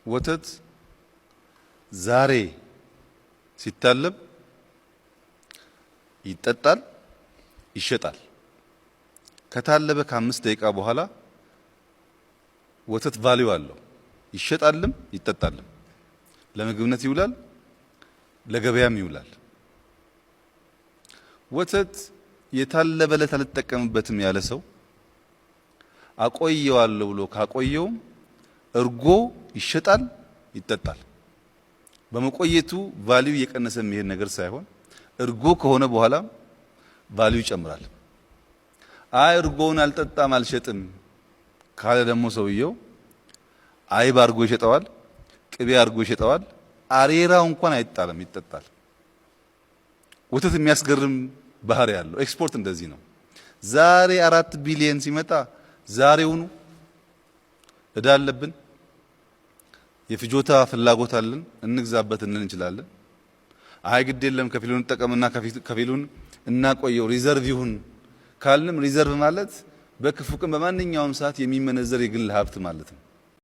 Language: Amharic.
ወተት ዛሬ ሲታለብ ይጠጣል፣ ይሸጣል። ከታለበ ከ5 ደቂቃ በኋላ ወተት ቫልዩ አለው። ይሸጣልም ይጠጣልም። ለምግብነት ይውላል፣ ለገበያም ይውላል። ወተት የታለበለት አልተጠቀምበትም ያለ ሰው አቆየዋለሁ ብሎ ካቆየው እርጎ ይሸጣል፣ ይጠጣል። በመቆየቱ ቫልዩ እየቀነሰ የሚሄድ ነገር ሳይሆን እርጎ ከሆነ በኋላ ቫልዩ ይጨምራል። አይ እርጎውን አልጠጣም አልሸጥም ካለ ደግሞ ሰውየው አይብ አርጎ ይሸጠዋል፣ ቅቤ አርጎ ይሸጠዋል። አሬራው እንኳን አይጣልም፣ ይጠጣል። ወተት የሚያስገርም ባህሪ ያለው ኤክስፖርት እንደዚህ ነው። ዛሬ 4 ቢሊዮን ሲመጣ ዛሬውኑ እዳ አለብን፣ የፍጆታ ፍላጎት አለን፣ እንግዛበት እንል እንችላለን። አይ ግድ የለም ከፊሉን እንጠቀምና ከፊሉን እናቆየው ሪዘርቭ ይሁን ካልንም ሪዘርቭ ማለት በክፉ ቀን በማንኛውም ሰዓት የሚመነዘር የግል ሀብት ማለት ነው።